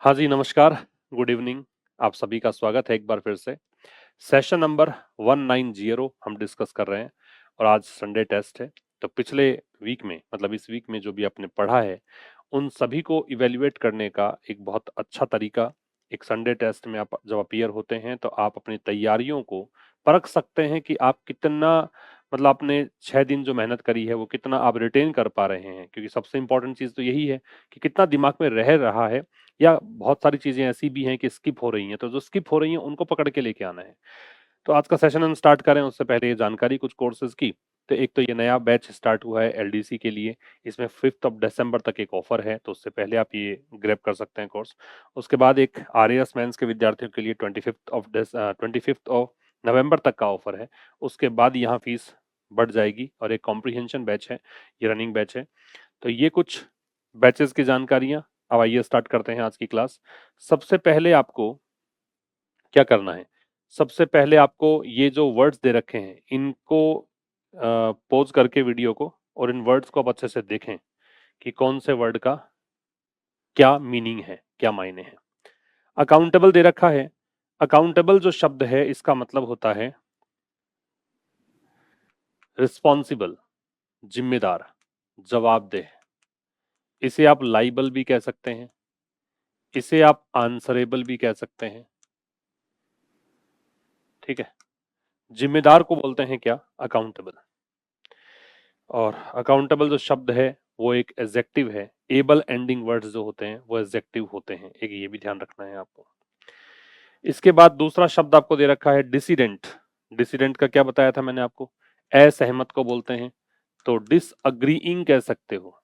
हाँ जी, नमस्कार, good evening. आप सभी का स्वागत है एक बार फिर से। सेशन नंबर 190 हम डिस्कस कर रहे हैं और आज संडे टेस्ट है। तो पिछले वीक में मतलब इस वीक में जो भी आपने पढ़ा है, उन सभी को इवैल्यूएट करने का एक बहुत अच्छा तरीका एक संडे टेस्ट में आप जब अपीयर होते हैं तो आप अपनी तैयारियों को परख सकते हैं कि आप कितना मतलब आपने 6 दिन जो मेहनत करी है वो कितना आप रिटेन कर पा रहे हैं, क्योंकि सबसे इम्पोर्टेंट चीज़ तो यही है कि कितना दिमाग में रह रहा है या बहुत सारी चीज़ें ऐसी भी हैं कि स्किप हो रही हैं, तो जो स्किप हो रही हैं उनको पकड़ के लेके आना है। तो आज का सेशन हम स्टार्ट करें उससे पहले ये जानकारी कुछ कोर्सेज की। तो एक तो ये नया बैच स्टार्ट हुआ है एलडीसी के लिए, इसमें 5th ऑफ दिसंबर तक एक ऑफर है, तो उससे पहले आप ये ग्रैब कर सकते हैं कोर्स। उसके बाद एक आरएएस मेंस के विद्यार्थियों के लिए 25th ऑफ नवंबर तक का ऑफर है। उसके बाद यहाँ फीस बढ़ जाएगी और एक कॉम्प्रिहेंशन बैच है, ये रनिंग बैच है। तो ये कुछ बैचेस की जानकारियां। अब आइए स्टार्ट करते हैं आज की क्लास। सबसे पहले आपको क्या करना है? सबसे पहले आपको ये जो वर्ड्स दे रखे हैं इनको पॉज करके वीडियो को और इन वर्ड्स को आप अच्छे से देखें कि कौन से वर्ड का क्या मीनिंग है, क्या मायने हैं। अकाउंटेबल दे रखा है। अकाउंटेबल जो शब्द है इसका मतलब होता है रिस्पॉन्सिबल, जिम्मेदार, जवाबदेह। इसे आप लाइबल भी कह सकते हैं, इसे आप आंसरेबल भी कह सकते हैं। ठीक है। जिम्मेदार को बोलते हैं क्या? अकाउंटेबल। और अकाउंटेबल जो शब्द है वो एक एडजेक्टिव है। एबल एंडिंग वर्ड्स जो होते हैं वो एडजेक्टिव होते हैं, एक ये भी ध्यान रखना है आपको। इसके बाद दूसरा शब्द आपको दे रखा है डिसीडेंट। डिसीडेंट का क्या बताया था मैंने आपको? असहमत को बोलते हैं, तो डिसअग्रीइंग कह सकते हो,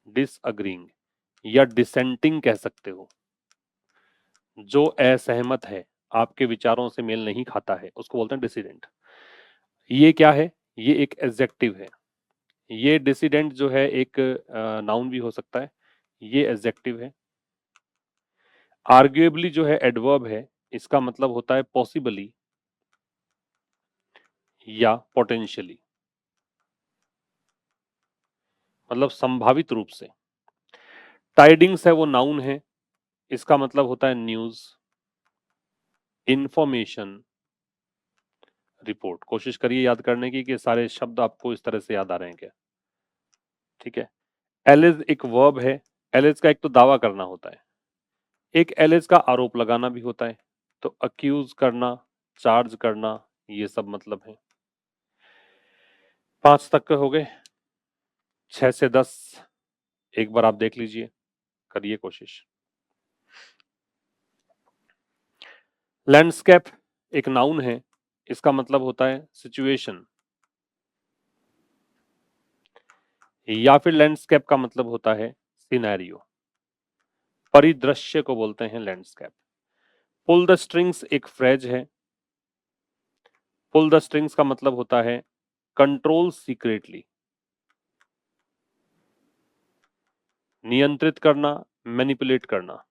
डिसअग्रीइंग, या डिसेंटिंग कह सकते हो। जो असहमत है, आपके विचारों से मेल नहीं खाता है, उसको बोलते हैं डिसीडेंट। ये क्या है? ये एक एडजेक्टिव है। ये डिसिडेंट जो है एक नाउन भी हो सकता है, ये एडजेक्टिव है। आर्ग्युएबली जो है एडवर्ब है, इसका मतलब होता है पॉसिबली या पोटेंशियली, मतलब संभावित रूप से। टाइडिंग्स है वो नाउन है, इसका मतलब होता है न्यूज, इंफॉर्मेशन, रिपोर्ट। कोशिश करिए याद करने की कि सारे शब्द आपको इस तरह से याद आ रहे हैं क्या। ठीक है। एलिज एक वर्ब है। एलिज का एक तो दावा करना होता है, एक एलिज का आरोप लगाना भी होता है। तो अक्यूज करना, चार्ज करना, ये सब मतलब है। 5 तक के हो गए। 6 से 10 एक बार आप देख लीजिए, करिए कोशिश। लैंडस्केप एक नाउन है, इसका मतलब होता है सिचुएशन, या फिर लैंडस्केप का मतलब होता है सिनेरियो, परिदृश्य को बोलते हैं लैंडस्केप। पुल द स्ट्रिंग्स एक फ्रेज है। पुल द स्ट्रिंग्स का मतलब होता है कंट्रोल सीक्रेटली, नियंत्रित करना, मैनिपुलेट करना।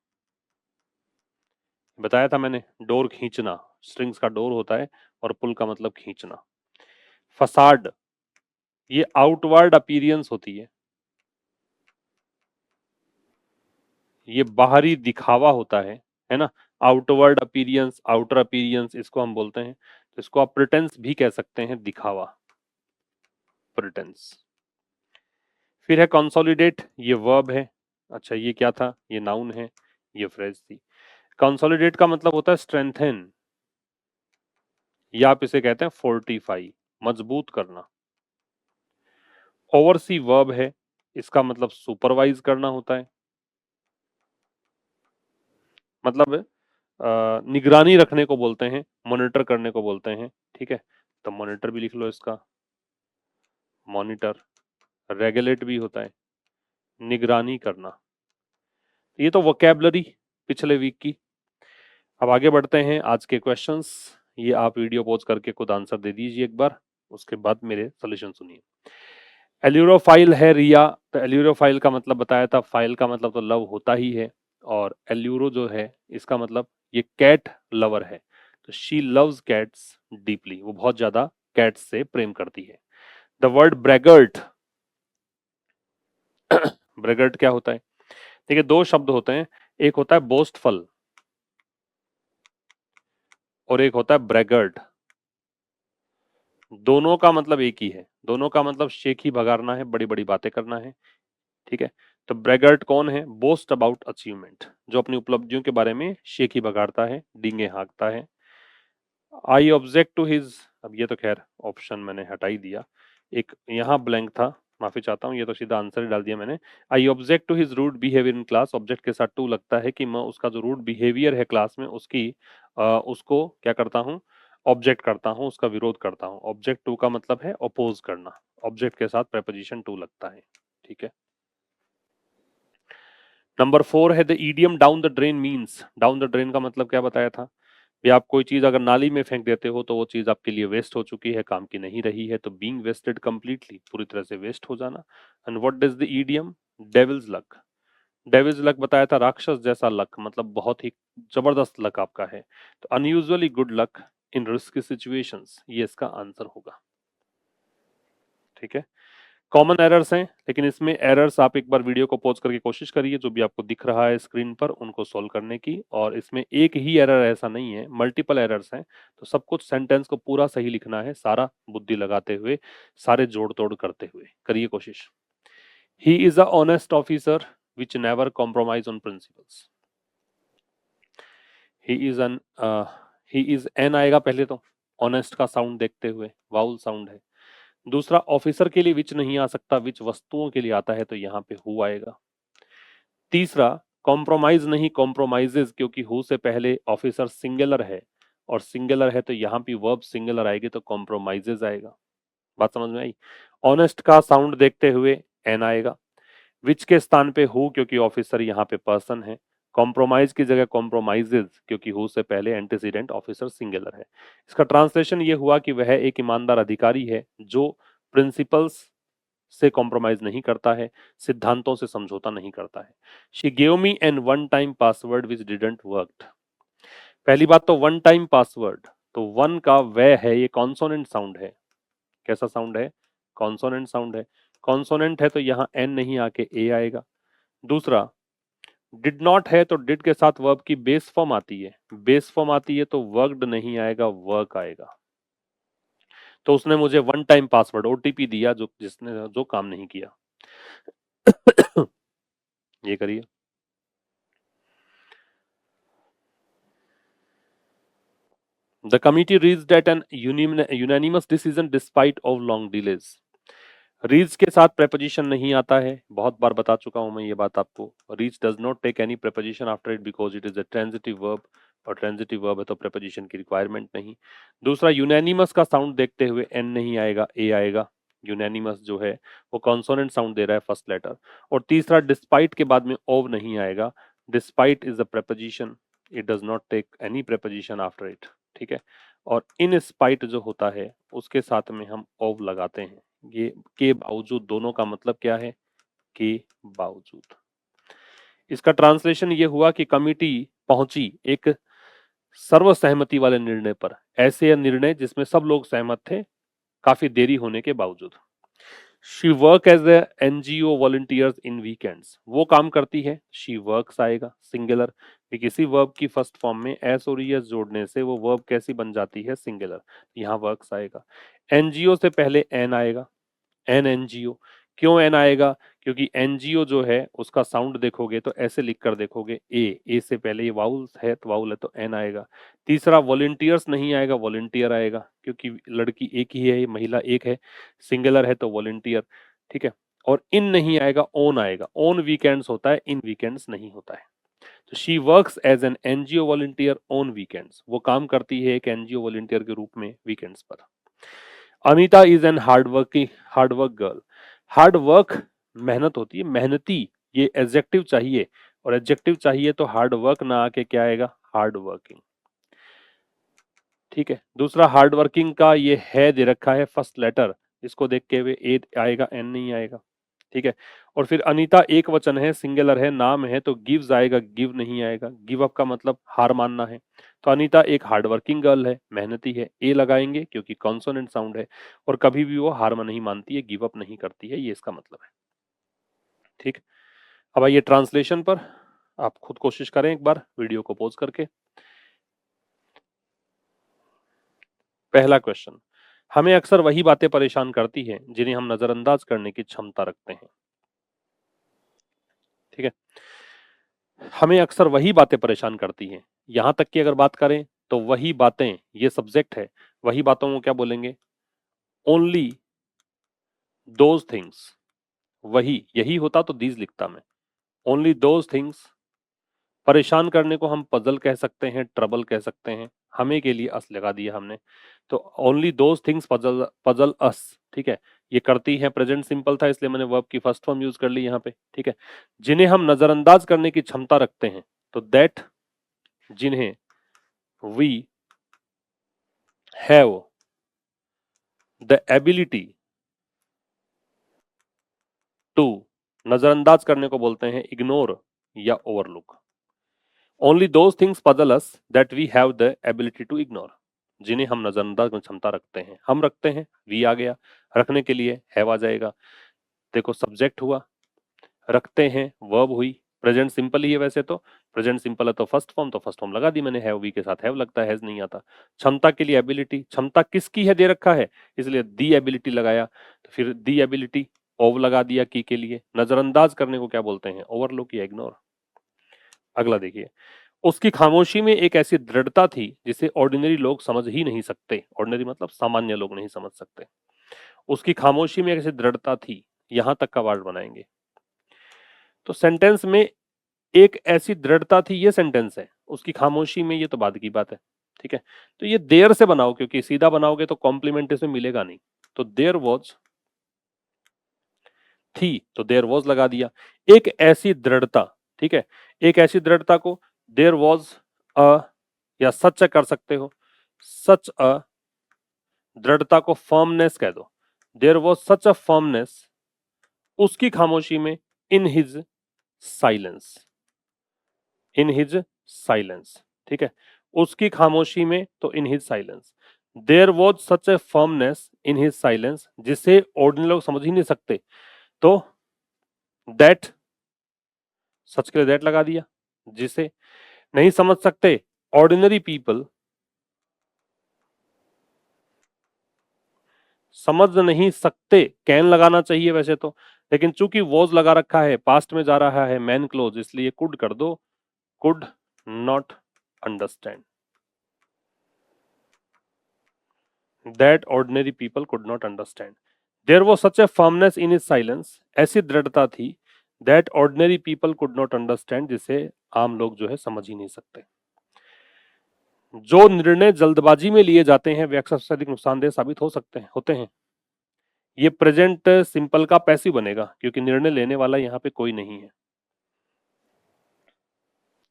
बताया था मैंने, डोर खींचना, स्ट्रिंग्स का डोर होता है और पुल का मतलब खींचना। फसाड, ये आउटवर्ड अपीयरेंस होती ये बाहरी दिखावा होता है ना। आउटवर्ड अपीयरेंस, आउटर अपीयरेंस इसको हम बोलते हैं। तो इसको आप प्रिटेंस भी कह सकते हैं, दिखावा, प्रिटेंस। फिर है कंसोलिडेट, ये वर्ब है। अच्छा ये क्या था? ये नाउन है, ये फ्रेज थी। कंसोलिडेट का मतलब होता है स्ट्रेंथन, या आप इसे कहते हैं फोर्टिफाई, मजबूत करना। ओवरसी वर्ब है, इसका मतलब सुपरवाइज करना होता है, मतलब निगरानी रखने को बोलते हैं, मॉनिटर करने को बोलते हैं। ठीक है, तो मॉनिटर भी लिख लो इसका, मॉनिटर। रेगुलेट भी होता है, निगरानी करना। ये तो वोकैबलरी पिछले वीक की। अब आगे बढ़ते हैं आज के क्वेश्चंस। ये आप वीडियो पॉज करके खुद आंसर दे दीजिए एक बार, उसके बाद मेरे सॉल्यूशन सुनिए। एल्यूरोफाइल है रिया, तो एल्यूरोफाइल का मतलब बताया था, फाइल का मतलब तो लव होता ही है, और एल्यूरो जो है इसका मतलब ये कैट लवर है। तो शी लव्स कैट्स डीपली, वो बहुत ज्यादा कैट्स से प्रेम करती है। द वर्ड ब्रेगर्ट, ब्रेगर्ट क्या होता है? देखिए दो शब्द होते हैं, एक होता है बोस्टफल और एक होता है ब्रैगर्ट। दोनों का मतलब एक ही है, दोनों का मतलब शेख ही भगाना है, बड़ी बड़ी बातें करना है। ठीक है, तो ब्रैगर्ट कौन है? बोस्ट अबाउट अचीवमेंट, जो अपनी उपलब्धियों के बारे में शेख ही भगाड़ता है, डींगे हाँकता है। आई ऑब्जेक्ट टू हिज, अब ये तो खैर ऑप्शन मैंने हटा ही दिया, एक यहाँ ब्लैंक था, माफी चाहता हूँ, ये तो सीधा आंसर ही डाल दिया मैंने। I object to his rude behaviour in class, object के साथ टू लगता है कि मैं उसका जो रूड बिहेवियर है क्लास में उसकी उसको क्या करता हूँ? ऑब्जेक्ट करता हूँ, उसका विरोध करता हूँ। ऑब्जेक्ट टू का मतलब है अपोज करना, ऑब्जेक्ट के साथ प्रेपोजिशन टू लगता है। ठीक है, नंबर 4 है the idiom down the drain means, down the drain का मतलब क्या बताया था? भी आप कोई चीज अगर नाली में फेंक देते हो तो वो चीज आपके लिए वेस्ट हो चुकी है, काम की नहीं रही है, तो बीइंग वेस्टेड कंप्लीटली, पूरी तरह से वेस्ट हो जाना। And what is the idiom? Devil's luck, devil's luck बताया था राक्षस जैसा लक, मतलब बहुत ही जबरदस्त लक आपका है, तो अनयूजुअली गुड लक इन रिस्की सिचुएशंस, ये इसका आंसर होगा। ठीक है, कॉमन एरर्स हैं, लेकिन इसमें एरर्स आप एक बार वीडियो को पॉज करके कोशिश करिए, जो भी आपको दिख रहा है स्क्रीन पर उनको सॉल्व करने की, और इसमें एक ही एरर ऐसा नहीं है, मल्टीपल एरर्स हैं, तो सब कुछ सेंटेंस को पूरा सही लिखना है, सारा बुद्धि लगाते हुए, सारे जोड़ तोड़ करते हुए करिए कोशिश। He is a honest officer which never compromise on principles. He is an he is an आएगा पहले तो, ऑनेस्ट का साउंड देखते हुए वाउल साउंड है। दूसरा, ऑफिसर के लिए विच नहीं आ सकता, विच वस्तुओं के लिए आता है, तो यहाँ पे हु आएगा। तीसरा, कॉम्प्रोमाइज नहीं कॉम्प्रोमाइजेज, क्योंकि हु से पहले ऑफिसर सिंगुलर है, और सिंगुलर है तो यहाँ पे वर्ब सिंगुलर आएगी, तो कॉम्प्रोमाइजेज आएगा। बात समझ में आई? ऑनेस्ट का साउंड देखते हुए एन आएगा। विच के स्थान पे हु, क्योंकि ऑफिसर यहाँ पे पर्सन है। कॉम्प्रोमाइज की जगह कॉम्प्रोमाइजेज, क्योंकि हु से पहले एंटीसीडेंट ऑफिसर सिंगुलर है। इसका ट्रांसलेशन ये हुआ कि वह एक ईमानदार अधिकारी है जो प्रिंसिपल्स से कॉम्प्रोमाइज नहीं करता है, सिद्धांतों से समझौता नहीं करता है। She gave me an one time password which didn't worked. पहली बात तो वन टाइम पासवर्ड, तो वन का वह है, ये कॉन्सोनेंट साउंड है। कैसा साउंड है? कॉन्सोनेंट साउंड है। कॉन्सोनेंट है तो यहाँ एन नहीं आके ए आएगा। दूसरा, डिड नॉट है तो डिड के साथ वर्ब की बेस फॉर्म आती है, बेस फॉर्म आती है तो वर्कड नहीं आएगा, वर्क आएगा। तो उसने मुझे वन टाइम पासवर्ड ओटीपी दिया, जो जिसने जो काम नहीं किया। ये करिए। The committee reached at an unanimous decision despite of long delays. Reach के साथ preposition नहीं आता है, बहुत बार बता चुका हूं मैं ये बात आपको। Reach does not take any preposition after it because it is a transitive verb, और transitive verb है तो preposition की requirement नहीं। दूसरा, unanimous का साउंड देखते हुए n नहीं आएगा, a आएगा। यूनानिमस जो है वो कॉन्सोनेंट साउंड दे रहा है फर्स्ट लेटर। और तीसरा, डिस्पाइट के बाद में ओव नहीं आएगा, despite is a preposition, it does not take any preposition after it. ठीक है, और इन स्पाइट जो होता है उसके साथ में हम ओव लगाते हैं। ये के बावजूद दोनों का मतलब क्या है? के बावजूद। इसका ट्रांसलेशन ये हुआ कि कमिटी पहुंची एक सर्वसहमति वाले निर्णय पर, ऐसे निर्णय जिसमें सब लोग सहमत थे काफी देरी होने के बावजूद। She work as a NGO volunteers in weekends, वो काम करती है, शी वर्क्स आएगा सिंगुलर, कि किसी वर्ब की फर्स्ट फॉर्म में एस और ईएस जोड़ने से वो वर्ब कैसी बन जाती है? सिंगुलर, यहाँ वर्क्स आएगा। एनजीओ से पहले एन आएगा, एन एनजीओ। क्यों एन आएगा? क्योंकि एनजीओ जो है उसका साउंड देखोगे तो ऐसे लिख कर देखोगे, ए से पहले ये वाउल है तो वाउल है तो एन आएगा। तीसरा, वॉलंटियर्स नहीं आएगा, वॉलंटियर आएगा, क्योंकि लड़की एक ही है, ये महिला एक है, सिंगुलर है तो वॉलंटियर। ठीक है, और इन नहीं आएगा, ओन आएगा। ओन वीकेंड्स होता है, इन वीकेंड्स नहीं होता है। तो she works as an NGO volunteer on weekends, वो काम करती है एक एनजीओ वॉलंटियर के रूप में वीकेंड्स पर। Anita is an hard work girl. Hard work मेहनत होती है, मेहनती, ये एडजेक्टिव चाहिए, और एडजेक्टिव चाहिए तो हार्ड वर्क ना आके क्या आएगा? Hard working. ठीक है, दूसरा, हार्ड वर्किंग का ये है दे रखा है फर्स्ट लेटर, इसको देख के हुए ए आएगा, एन नहीं आएगा। ठीक है, और फिर अनीता एक वचन है, सिंगुलर है, नाम है, तो गिव्स आएगा, गिव नहीं आएगा। गिव अप का मतलब हार मानना है, तो अनीता एक हार्ड वर्किंग गर्ल है, मेहनती है, ए लगाएंगे क्योंकि कॉन्सोनेंट साउंड है, और कभी भी वो हार नहीं मानती है, गिव अप नहीं करती है, ये इसका मतलब है। ठीक, अब आइए ट्रांसलेशन पर। आप खुद कोशिश करें एक बार वीडियो को पॉज करके। पहला क्वेश्चन, हमें अक्सर वही बातें परेशान करती हैं जिन्हें हम नजरअंदाज करने की क्षमता रखते हैं। ठीक है, हमें अक्सर वही बातें परेशान करती हैं। यहां तक की अगर बात करें तो वही बातें, ये सब्जेक्ट है, वही बातों को क्या बोलेंगे? Only those things. वही, यही होता तो दीज लिखता मैं। ओनली दोज थिंग्स, परेशान करने को हम पजल कह सकते हैं, ट्रबल कह सकते हैं। हमें के लिए अस लगा दिया हमने, तो only those things puzzle puzzle us. ठीक है, ये करती है प्रेजेंट सिंपल था इसलिए मैंने वर्ब की फर्स्ट फॉर्म यूज कर ली यहाँ पे। ठीक है, जिन्हें हम नजरअंदाज करने की क्षमता रखते हैं, तो दैट, जिन्हें, we have the ability to, नजरअंदाज करने को बोलते हैं इग्नोर या overlook. Only those things puzzle us that we have the ability to ignore, जिन्हें हम नजरअंदाज में क्षमता रखते हैं। हम रखते हैं, वी आ गया, रखने के लिए हैव आ जाएगा। देखो सब्जेक्ट हुआ, रखते हैं वर्ब हुई, प्रेजेंट सिंपल ही है वैसे तो, प्रेजेंट सिंपल है तो फर्स्ट फॉर्म लगा दी मैंने, हैव वी के साथ हैव लगता है, हैज नहीं आता। क्षमता के लिए एबिलिटी, क्षमता किसकी है दे रखा है, इसलिए दी एबिलिटी लगाया, तो फिर दी एबिलिटी ओव लगा दिया की के लिए। नजरअंदाज करने को क्या बोलते हैं? ओवरलुक या इग्नोर। अगला देखिए, उसकी खामोशी में एक ऐसी दृढ़ता थी जिसे ऑर्डिनरी लोग समझ ही नहीं सकते। ऑर्डिनरी मतलब सामान्य लोग नहीं समझ सकते। उसकी खामोशी में एक ऐसी दृढ़ता थी, यहां तक का वर्ड बनाएंगे। तो सेंटेंस में एक ऐसी दृढ़ता थी, ये सेंटेंस है। उसकी खामोशी में, ये तो बाद की बात है। ठीक है, तो ये देर से बनाओ, क्योंकि सीधा बनाओगे तो कॉम्प्लीमेंट इसमें मिलेगा नहीं। तो देर वॉज थी, तो देर वॉज लगा दिया। एक ऐसी दृढ़ता, ठीक है, एक ऐसी दृढ़ता को देर वॉज अ, या सच कर सकते हो, सच अ, दृढ़ता को फर्मनेस कह दो। There was such a firmness, उसकी खामोशी में, इन हिज साइलेंस, इन हिज साइलेंस। ठीक है, उसकी खामोशी में तो इन his silence. There was such a firmness in his silence, जिसे ऑर्डिनरी लोग समझ ही नहीं सकते, तो दैट, सच के लिए दैट लगा दिया। जिसे नहीं समझ सकते, ऑर्डिनरी पीपल समझ नहीं सकते, कैन लगाना चाहिए वैसे तो, लेकिन चूंकि वॉज लगा रखा है, पास्ट में जा रहा है, मैन क्लोज, इसलिए कुड कर दो, could not understand. That ordinary people could not understand. There was such a firmness in his silence, ऐसी दृढ़ता थी, that ordinary people could not understand, जिसे आम लोग जो है समझ ही नहीं सकते। जो निर्णय जल्दबाजी में लिए जाते हैं वे अक्सर सबसे अधिक नुकसानदेह साबित हो सकते हैं, होते हैं। ये प्रेजेंट सिंपल का पैसिव बनेगा, क्योंकि निर्णय लेने वाला यहाँ पे कोई नहीं है।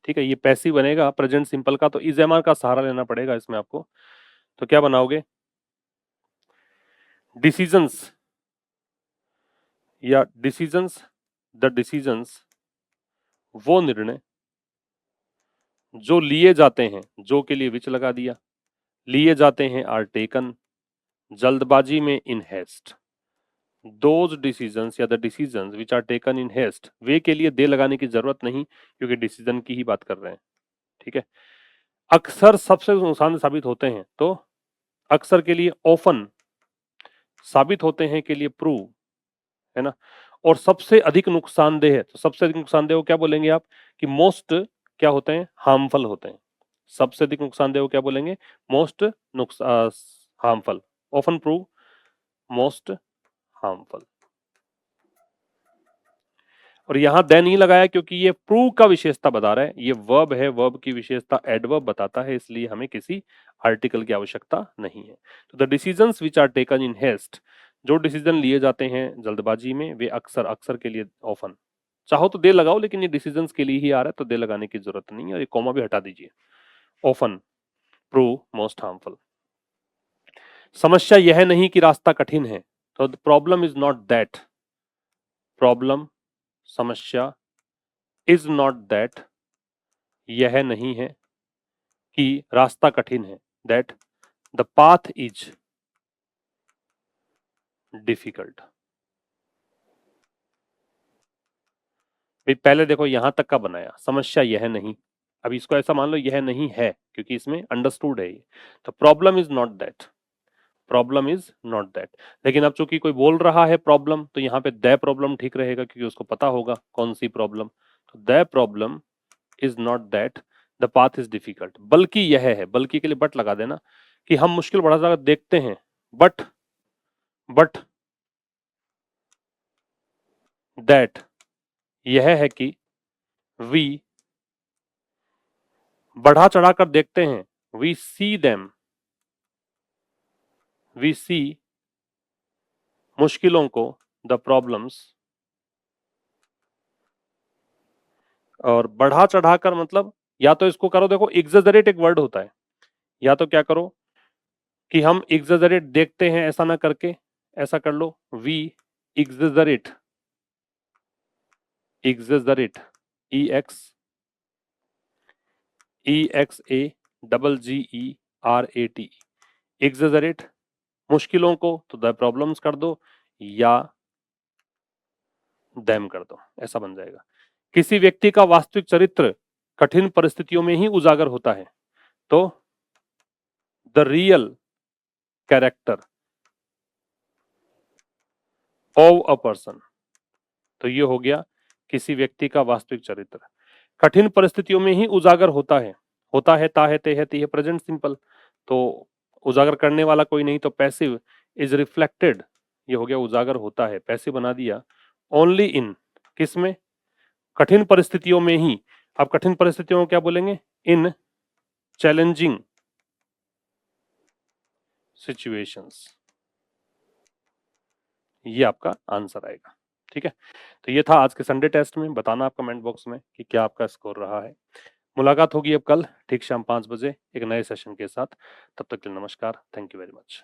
ठीक है, ये पैसिव बनेगा प्रेजेंट सिंपल का, तो इज एम आर का सहारा लेना पड़ेगा इसमें आपको। तो क्या बनाओगे? डिसीजंस, या डिसीजंस, द डिसीजंस, वो निर्णय जो लिए जाते हैं, जो के लिए विच लगा दिया, लिए जाते हैं, आर टेकन, जल्दबाजी में, इन हेस्ट। दोज डिसीजंस या the decisions which are taken in haste, वे के लिए दे लगाने की जरूरत नहीं, क्योंकि डिसीजन की ही बात कर रहे हैं। ठीक है, अक्सर सबसे नुकसान साबित होते हैं, तो अक्सर के लिए ऑफन, साबित होते हैं के लिए प्रूव, है ना। और सबसे अधिक नुकसानदेह है, तो सबसे अधिक नुकसानदेह को क्या बोलेंगे आप? कि मोस्ट क्या होते हैं? हार्मफुल होते हैं। सबसे अधिक नुकसानदेह को क्या बोलेंगे? Most harmful. Often prove, most harmful. और यहां देन नहीं लगाया क्योंकि ये प्रूव का विशेषता बता रहा है, ये वर्ब है, वर्ब की विशेषता एडवर्ब बताता है, इसलिए हमें किसी आर्टिकल की आवश्यकता नहीं है। तो the decisions which are taken in haste, जो डिसीजन लिए जाते हैं जल्दबाजी में, वे अक्सर, अक्सर के लिए ऑफन, चाहो तो दे लगाओ, लेकिन ये डिसीजंस के लिए ही आ रहा है तो दे लगाने की जरूरत नहीं है, और ये कॉमा भी हटा दीजिए। Often prove most harmful. समस्या यह नहीं कि रास्ता कठिन है, तो the problem is not that, problem, समस्या, इज नॉट दैट, यह नहीं है कि रास्ता कठिन है, that the path is difficult. भाई पहले देखो यहां तक का बनाया, समस्या यह नहीं, अब इसको ऐसा मान लो यह नहीं है क्योंकि इसमें अंडरस्टूड है ये, तो problem is not that, problem is not that. लेकिन अब चूंकि कोई बोल रहा है प्रॉब्लम, तो यहाँ पे द प्रॉब्लम ठीक रहेगा क्योंकि उसको पता होगा कौन सी प्रॉब्लम। तो the problem is not that the path is difficult, बल्कि यह है, बल्कि के लिए बट लगा देना कि हम मुश्किल बड़ा ज्यादा देखते हैं, बट दैट यह है कि वी बढ़ा चढ़ाकर देखते हैं, वी सी देम, वी सी मुश्किलों को, द प्रॉब्लम्स, और बढ़ा चढ़ाकर मतलब या तो इसको करो, देखो एग्जेजरेट एक वर्ड होता है, या तो क्या करो कि हम एग्जेजरेट देखते हैं ऐसा ना करके ऐसा कर लो, we exaggerate, exaggerate, EXAGGERAT, exaggerate मुश्किलों को तो द प्रॉब्लम्स कर दो या दैम कर दो, ऐसा बन जाएगा। किसी व्यक्ति का वास्तविक चरित्र कठिन परिस्थितियों में ही उजागर होता है, तो the real character of a person, तो ये हो गया किसी व्यक्ति का वास्तविक चरित्र कठिन परिस्थितियों में ही उजागर होता है, होता है ता है ते है ती है प्रेजेंट सिंपल, तो उजागर करने वाला कोई नहीं, तो पैसिव इज रिफ्लेक्टेड, ये हो गया उजागर होता है, पैसिव बना दिया, ओनली इन, किसमें, कठिन परिस्थितियों में ही। अब कठिन परिस्थितियों को क्या बोलेंगे, इन चैलेंजिंग सिचुएशंस, ये आपका आंसर आएगा। ठीक है, तो ये था आज के संडे टेस्ट में। बताना आप कमेंट बॉक्स में कि क्या आपका स्कोर रहा है। मुलाकात होगी अब कल ठीक शाम 5 बजे एक नए सेशन के साथ। तब तक के लिए नमस्कार, थैंक यू वेरी मच।